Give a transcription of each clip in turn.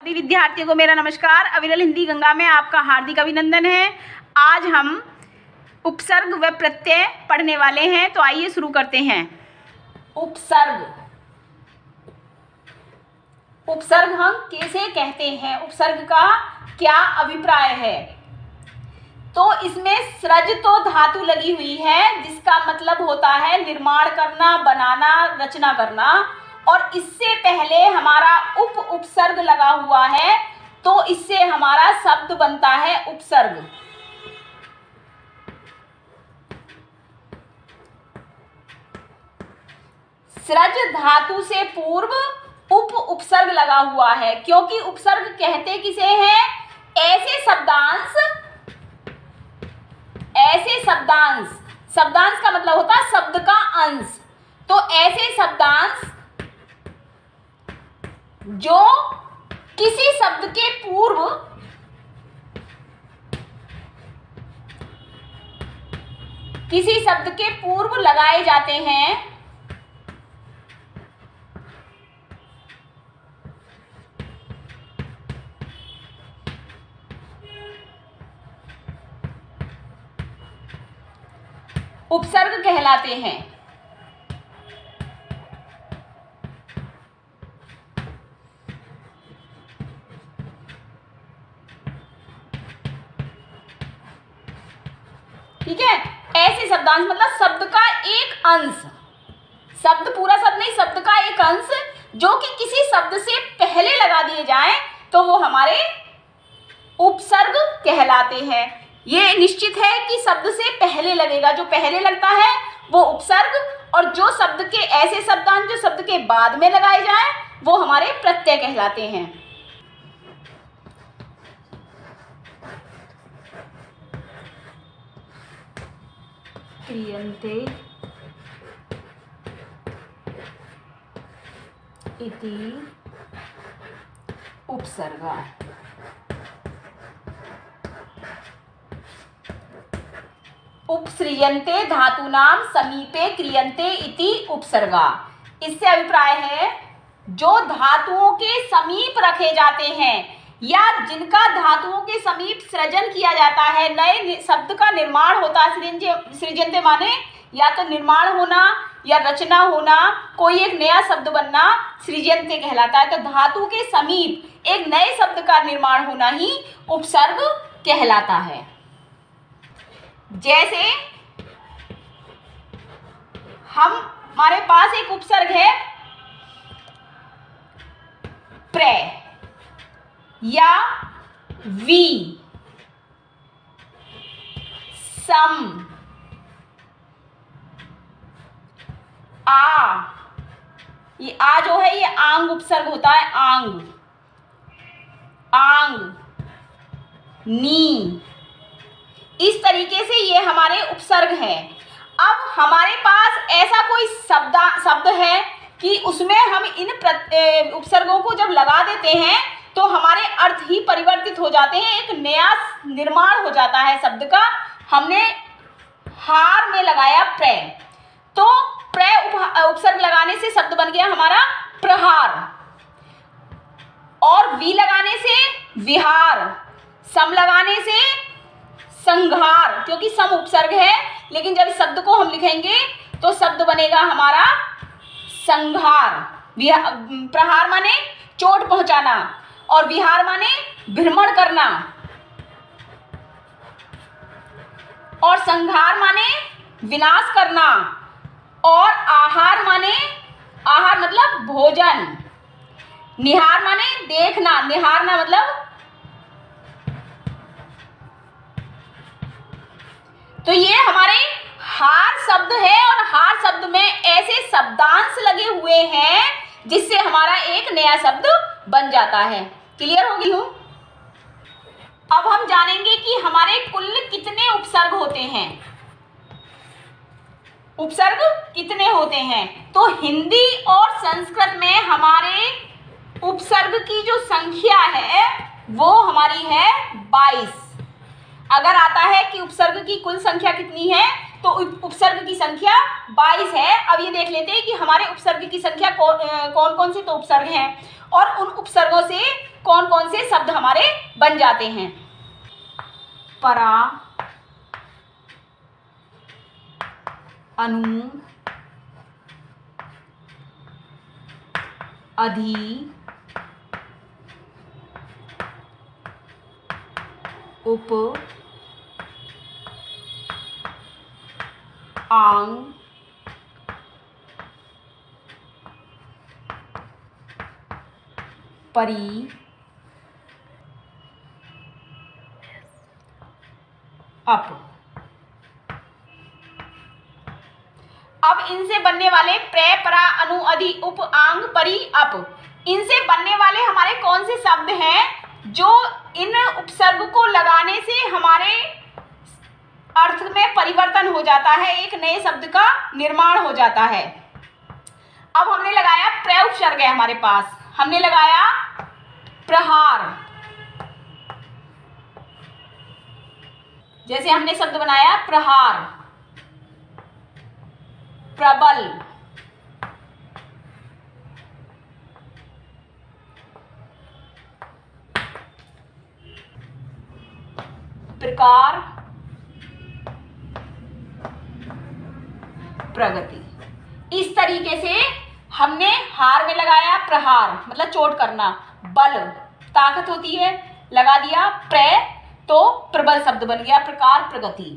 सभी विद्यार्थियों को मेरा नमस्कार। अविरल हिंदी गंगा में आपका हार्दिक अभिनंदन है। आज हम उपसर्ग व प्रत्यय पढ़ने वाले हैं, तो आइए शुरू करते हैं। उपसर्ग हम कैसे कहते हैं, उपसर्ग का क्या अभिप्राय है। तो इसमें सृज तो धातु लगी हुई है, जिसका मतलब होता है निर्माण करना, बनाना, रचना करना, और इससे पहले हमारा उपसर्ग लगा हुआ है, तो इससे हमारा शब्द बनता है उपसर्ग। सृज धातु से पूर्व उपसर्ग लगा हुआ है, क्योंकि उपसर्ग कहते किसे हैं? ऐसे शब्दांश का मतलब होता है शब्द का अंश। तो ऐसे शब्दांश जो किसी शब्द के पूर्व लगाए जाते हैं, उपसर्ग कहलाते हैं। ठीक है, ऐसे शब्दांश मतलब शब्द का एक अंश, शब्द पूरा शब्द नहीं, शब्द का एक अंश जो कि किसी शब्द से पहले लगा दिए जाएं, तो वो हमारे उपसर्ग कहलाते हैं। ये निश्चित है कि शब्द से पहले लगेगा, जो पहले लगता है वो उपसर्ग, और जो शब्द के ऐसे शब्दांश जो शब्द के बाद में लगाए जाएं, वो हमारे प्रत्यय कहलाते हैं। क्रियन्ते इति उपसर्गा। उपसृजन्ते धातूनां समीपे क्रियन्ते इति उपसर्गा। इससे अभिप्राय है जो धातुओं के समीप रखे जाते हैं या जिनका धातुओं के समीप सृजन किया जाता है, नए शब्द का निर्माण होता है। सृजन्ते माने या तो निर्माण होना या रचना होना, कोई एक नया शब्द बनना सृजन्ते कहलाता है। तो धातु के समीप एक नए शब्द का निर्माण होना ही उपसर्ग कहलाता है। जैसे हमारे पास एक उपसर्ग है प्रे या वी, सम, आ। ये आ जो है ये आंग उपसर्ग होता है, आंग, नी। इस तरीके से ये हमारे उपसर्ग हैं। अब हमारे पास ऐसा कोई शब्द है कि उसमें हम इन उपसर्गों को जब लगा देते हैं तो हमारे अर्थ ही परिवर्तित हो जाते हैं, एक नया निर्माण हो जाता है शब्द का। हमने हार में लगाया प्रे, तो प्रे उपसर्ग लगाने से शब्द बन गया हमारा प्रहार, और वी लगाने से विहार, सम लगाने से संघार, क्योंकि सम उपसर्ग है, लेकिन जब इस शब्द को हम लिखेंगे तो शब्द बनेगा हमारा संघार। प्रहार माने चोट पहुंचाना, और विहार माने भ्रमण करना, और संघार माने विनाश करना, और आहार मतलब भोजन, निहार माने देखना, निहारना मतलब। तो ये हमारे हार शब्द है, और हार शब्द में ऐसे शब्दांश लगे हुए हैं जिससे हमारा एक नया शब्द बन जाता है। क्लियर हो गई हूं? अब हम जानेंगे कि हमारे कुल कितने उपसर्ग होते हैं। उपसर्ग कितने होते हैं? तो हिंदी और संस्कृत में हमारे उपसर्ग की जो संख्या है वो हमारी है 22। अगर आता है कि उपसर्ग की कुल संख्या कितनी है, तो उपसर्ग की संख्या 22 है। अब ये देख लेते हैं कि हमारे उपसर्ग की संख्या कौन कौन से तो उपसर्ग हैं और उन उपसर्गों से कौन कौन से शब्द हमारे बन जाते हैं। परा, अनु, अधि, उप, आंग, परी, अप। अब इनसे बनने वाले प्रे, परा, अनु, अधि, उप, आंग, परी, अप, इनसे बनने वाले हमारे कौन से शब्द हैं जो इन उपसर्ग को लगाने से हमारे अर्थ में परिवर्तन हो जाता है, एक नए शब्द का निर्माण हो जाता है। अब हमने लगाया प्रे उपसर्ग है हमारे पास, हमने लगाया प्रहार, जैसे हमने शब्द बनाया प्रहार, प्रबल, प्रकार, प्रगति। इस तरीके से हमने हार में लगाया प्रहार मतलब चोट करना, बल ताकत होती है, लगा दिया प्रे तो प्रबल शब्द बन गया, प्रकार, प्रगति।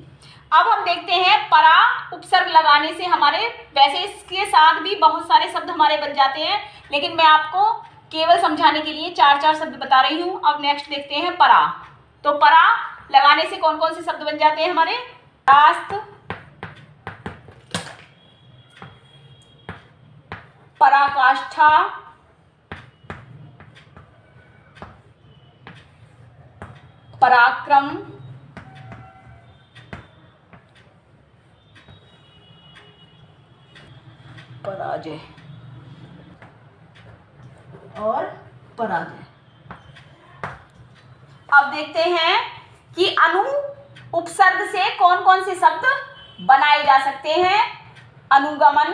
अब हम देखते हैं परा उपसर्ग लगाने से हमारे, वैसे इसके साथ भी बहुत सारे शब्द हमारे बन जाते हैं, लेकिन मैं आपको केवल समझाने के लिए 4 शब्द बता रही हूं। अब नेक्स्ट देखते हैं परा। तो परा लगाने से कौन कौन से शब्द बन जाते हैं हमारे, परास्त, पराकाष्ठा, पराक्रम, पराजय और पराजय। अब देखते हैं कि अनु उपसर्ग से कौन कौन से शब्द बनाए जा सकते हैं। अनुगमन,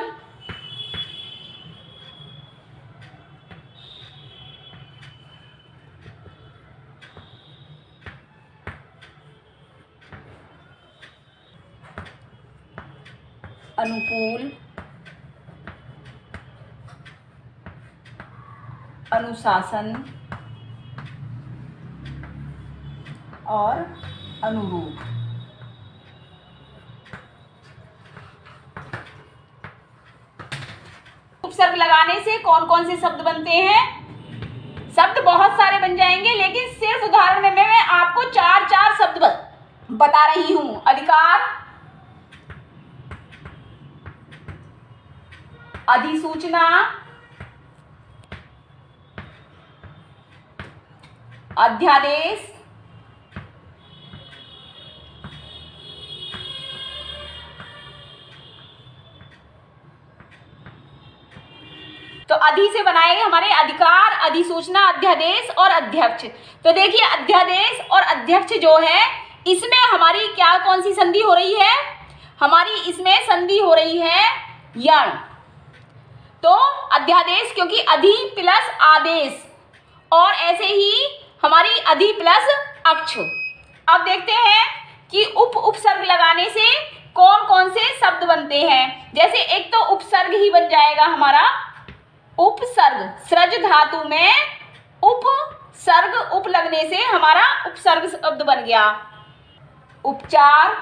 अनुकूल, अनुशासन और अनुरूप। उपसर्ग लगाने से कौन कौन से शब्द बनते हैं, शब्द बहुत सारे बन जाएंगे, लेकिन सिर्फ उदाहरण में मैं आपको 4 शब्द बता रही हूं। अधिकार, अधिसूचना, अध्यादेश, तो अधि से बनाए गए हमारे अधिकार, अधिसूचना, अध्यादेश और अध्यक्ष। तो देखिए अध्यादेश और अध्यक्ष जो है इसमें हमारी क्या कौन सी संधि हो रही है, हमारी इसमें संधि हो रही है यण। तो अध्यादेश क्योंकि अधि प्लस आदेश और ऐसे ही हमारी अधि प्लस अक्ष। अब देखते हैं कि उपसर्ग लगाने से कौन कौन से शब्द बनते हैं। जैसे एक तो उपसर्ग ही बन जाएगा हमारा उपसर्ग, सृज धातु में उपसर्ग उप लगने से हमारा उपसर्ग शब्द बन गया। उपचार,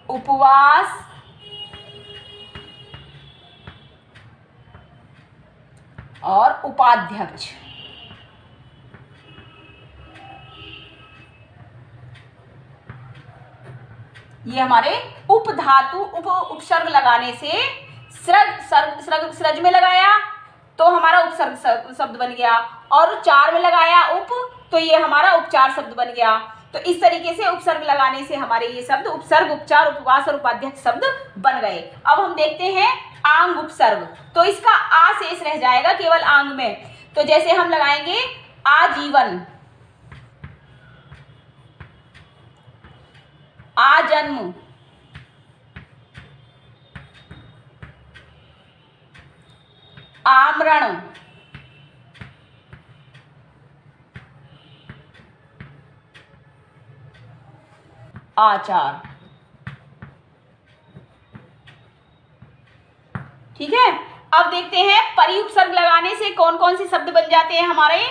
उपवास, और उपाध्यक्ष। ये हमारे उप धातु उपसर्ग लगाने से सृज में लगाया तो हमारा उपसर्ग शब्द बन गया, और चार में लगाया उप तो ये हमारा उपचार शब्द बन गया। तो इस तरीके से उपसर्ग लगाने से हमारे ये शब्द उपसर्ग, उपचार, उपवास और उपाध्यक्ष शब्द बन गए। अब हम देखते हैं आंग उपसर्ग। तो इसका आ शेष रह जाएगा केवल आंग में। तो जैसे हम लगाएंगे आजीवन, आजन्म, आमरण, आचार। ठीक है, अब देखते हैं परि उपसर्ग लगाने से कौन कौन से शब्द बन जाते हैं हमारे।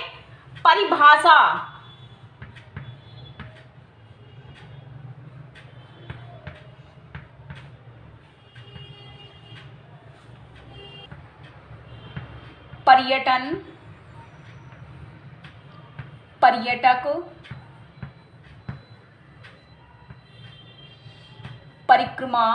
परिभाषा, पर्यटन, पर्यटक, परिक्रमा,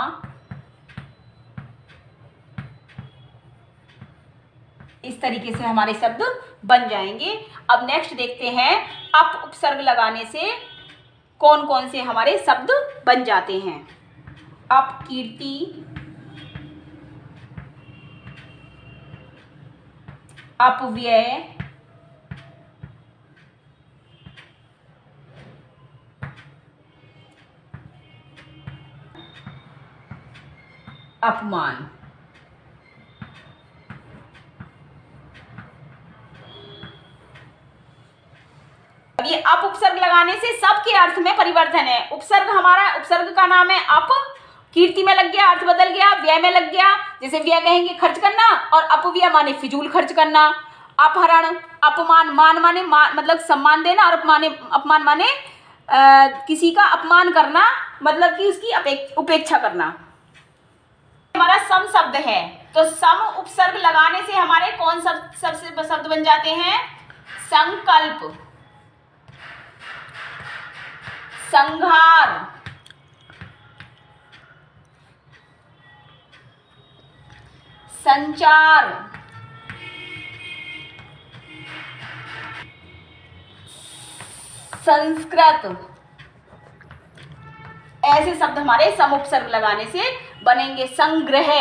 इस तरीके से हमारे शब्द बन जाएंगे। अब नेक्स्ट देखते हैं अप उपसर्ग लगाने से कौन कौन से हमारे शब्द बन जाते हैं। अपकीर्ति, अपव्यय, अपमान। अब ये अप उपसर्ग लगाने से सबके अर्थ में परिवर्तन है। उपसर्ग हमारा, उपसर्ग का नाम है अप, कीर्ति में लग गया अर्थ बदल गया, व्यय में लग गया, जैसे व्यय कहेंगे खर्च करना, और अपव्यय माने फिजूल खर्च करना। अपहरण, अपमान, मान माने मतलब सम्मान देना, और अपमान माने किसी का अपमान करना, मतलब कि उसकी उपेक्षा करना। हमारा सम शब्द है, तो सम उपसर्ग लगाने से हमारे कौन सबसे शब्द बन जाते हैं। संकल्प, संहार, संचार, संस्कृत, ऐसे शब्द हमारे सम उपसर्ग लगाने से बनेंगे। संग्रह,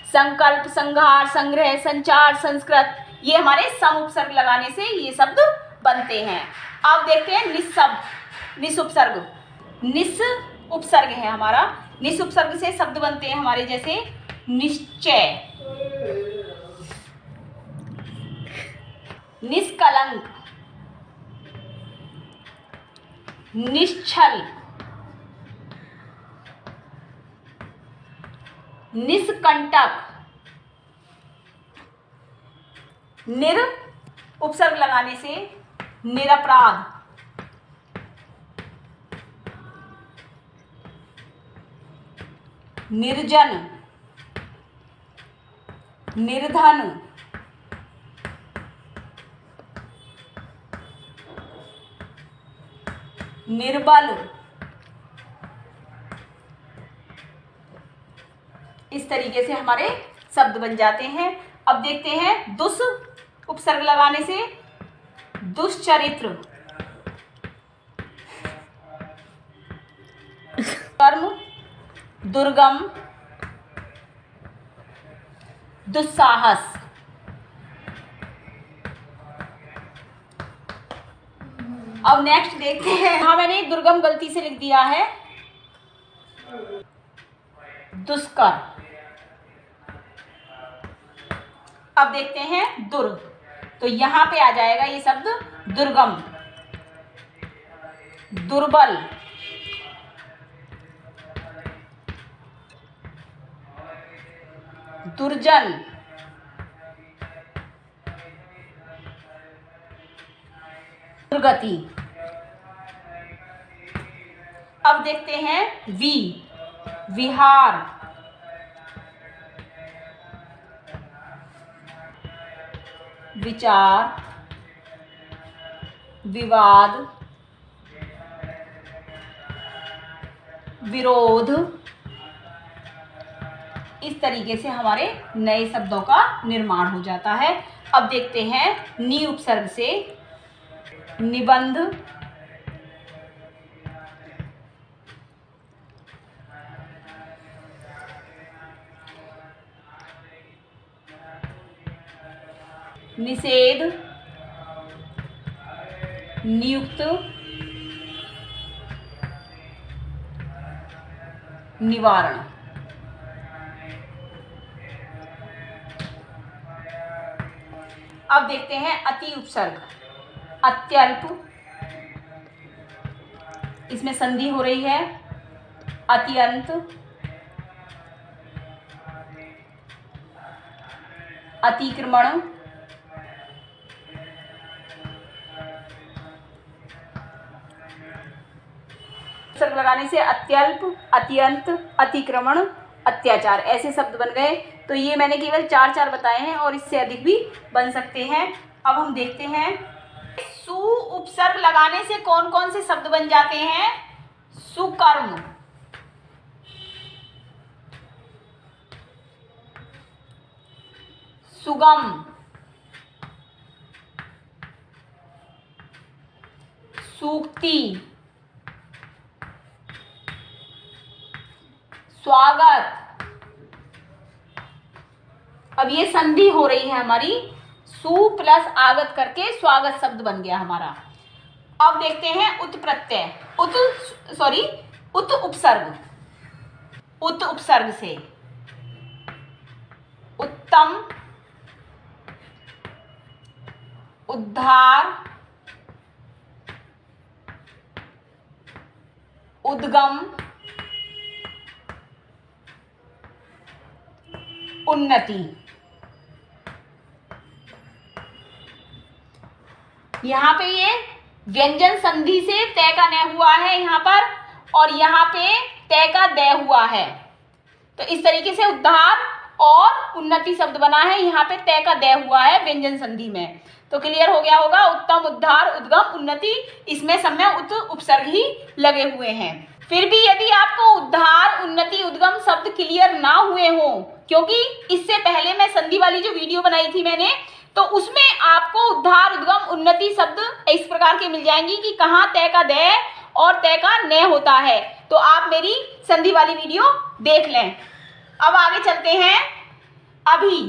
संकल्प, संहार, संग्रह, संचार, संस्कृत, ये हमारे सम उपसर्ग लगाने से ये शब्द बनते हैं। अब देखते हैं निस उपसर्ग। निस उपसर्ग है हमारा, निस उपसर्ग से शब्द बनते हैं हमारे जैसे निश्चय, निष्कलंक, निश्चल, निष्कंटक। निर उपसर्ग लगाने से निरपराध, निर्जन, निर्धन, निर्बल, इस तरीके से हमारे शब्द बन जाते हैं। अब देखते हैं दुस उपसर्ग लगाने से दुष्चरित्र, कर्म, दुर्गम, दुस्साहस। अब नेक्स्ट देखते हैं, हाँ मैंने दुर्गम गलती से लिख दिया है, दुष्कर। अब देखते हैं दुर्, तो यहां पे आ जाएगा ये शब्द दुर्गम, दुर्बल, दुर्जन, दुर्गति। अब देखते हैं विहार, विचार, विवाद, विरोध, इस तरीके से हमारे नए शब्दों का निर्माण हो जाता है। अब देखते हैं नि उपसर्ग से निबंध, निषेध, नियुक्त, निवारण। अब देखते हैं अति उपसर्ग। अत्यल्प, इसमें संधि हो रही है। अत्यंत, अतिक्रमण, उपसर्ग लगाने से अत्यल्प, अत्यंत, अतिक्रमण, अत्याचार ऐसे शब्द बन गए। तो ये मैंने केवल 4 बताए हैं और इससे अधिक भी बन सकते हैं। अब हम देखते हैं सु उपसर्ग लगाने से कौन कौन से शब्द बन जाते हैं। सुकर्म, सुगम, सूक्ति, स्वागत। अब ये संधि हो रही है हमारी, सु प्लस आगत करके स्वागत शब्द बन गया हमारा। अब देखते हैं उत प्रत्यय। उत उपसर्ग। उत उपसर्ग से उत्तम, उद्धार, उद्गम, उन्नति। यहाँ पे ये व्यंजन संधि से तय का न हुआ है यहाँ पर, और यहाँ पे तय का दय हुआ है। तो इस तरीके से उद्धार और उन्नति शब्द बना है, यहाँ पे तय का दय हुआ है व्यंजन संधि में। तो क्लियर हो गया होगा। उत्तम, उद्धार, उद्गम, उन्नति, इसमें सब में उत उपसर्ग ही लगे हुए हैं। फिर भी यदि आपको उद्धार, उन्नति, उद्गम शब्द क्लियर ना हुए हो, क्योंकि इससे पहले मैं संधि वाली जो वीडियो बनाई थी मैंने, तो उसमें आपको उद्धार, उद्गम, उन्नति शब्द इस प्रकार के मिल जाएंगी कि कहाँ तय का दय और तय का न होता है। तो आप मेरी संधि वाली वीडियो देख लें। अब आगे चलते हैं। अभी,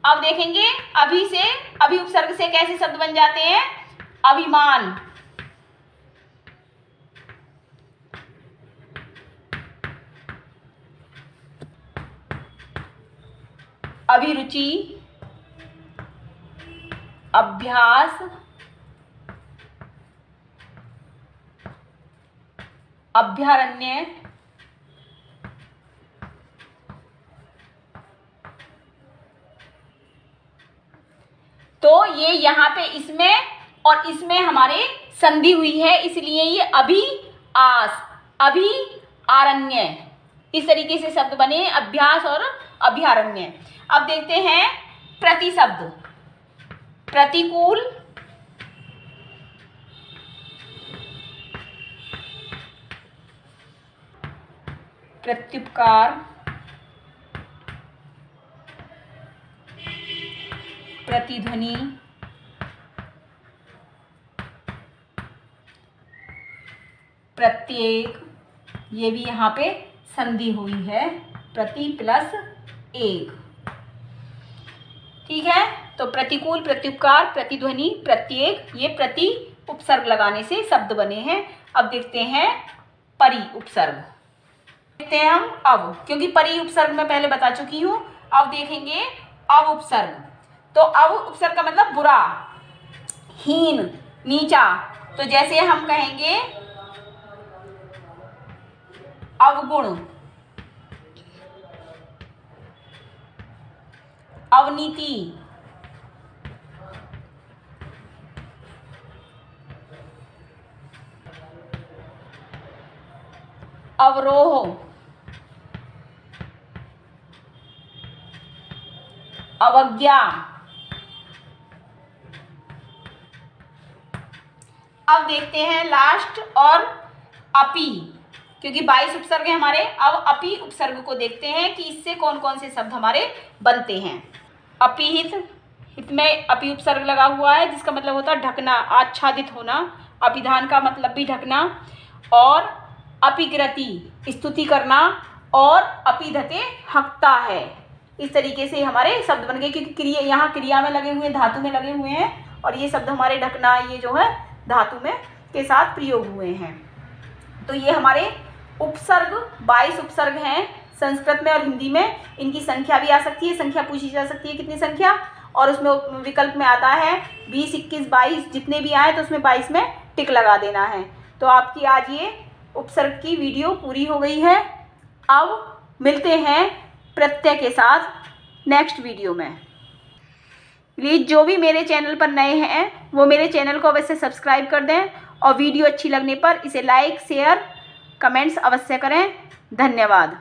अब देखेंगे अभी से, अभी उपसर्ग से कैसे शब्द बन जाते हैं। अभिमान, अभिरुचि, अभ्यास, अभयारण्य, तो ये यहाँ पे इसमें और इसमें हमारे संधि हुई है, इसलिए ये अभी आस, अभी आरण्य, इस तरीके से शब्द बने, अभ्यास और अभयारण्य। अब देखते हैं प्रति शब्द। प्रतिकूल, प्रत्युपकार, प्रतिध्वनि, प्रत्येक, ये भी यहाँ पे संधि हुई है, प्रति प्लस एक। ठीक है, तो प्रतिकूल, प्रत्युपकार, प्रतिध्वनि, प्रत्येक, ये प्रति उपसर्ग लगाने से शब्द बने हैं। अब देखते हैं परि उपसर्ग। देखते हैं हम अब, क्योंकि परि उपसर्ग मैं पहले बता चुकी हूँ। अब देखेंगे अव उपसर्ग। तो अव उपसर्ग का मतलब बुरा, हीन, नीचा। तो जैसे हम कहेंगे अवगुण, अवनीति, अवरोह, अवज्ञा। अब देखते हैं लास्ट और अपि, क्योंकि 22 उपसर्ग है हमारे। अब अपि उपसर्ग को देखते हैं कि इससे कौन कौन से शब्द हमारे बनते हैं। अपिहित, हित में अपि उपसर्ग लगा हुआ है, जिसका मतलब होता है ढकना, आच्छादित होना। अभिधान का मतलब भी ढकना। और अपिकृति, स्तुति करना। और अपिधते, हकता है। इस तरीके से हमारे शब्द बन गए, क्योंकि क्रिया, यहाँ क्रिया में लगे हुए हैं, धातु में लगे हुए हैं, और ये शब्द हमारे ढकना, ये जो है धातु में के साथ प्रयोग हुए हैं। तो ये हमारे उपसर्ग 22 उपसर्ग हैं संस्कृत में और हिंदी में। इनकी संख्या भी आ सकती है, संख्या पूछी जा सकती है कितनी संख्या, और उसमें विकल्प में आता है 20, 21, 22, जितने भी आए तो उसमें 22 में टिक लगा देना है। तो आपकी आज ये उपसर्ग की वीडियो पूरी हो गई है। अब मिलते हैं प्रत्यय के साथ नेक्स्ट वीडियो में। प्लीज़ जो भी मेरे चैनल पर नए हैं वो मेरे चैनल को अवश्य सब्सक्राइब कर दें और वीडियो अच्छी लगने पर इसे लाइक, शेयर, कमेंट्स अवश्य करें। धन्यवाद।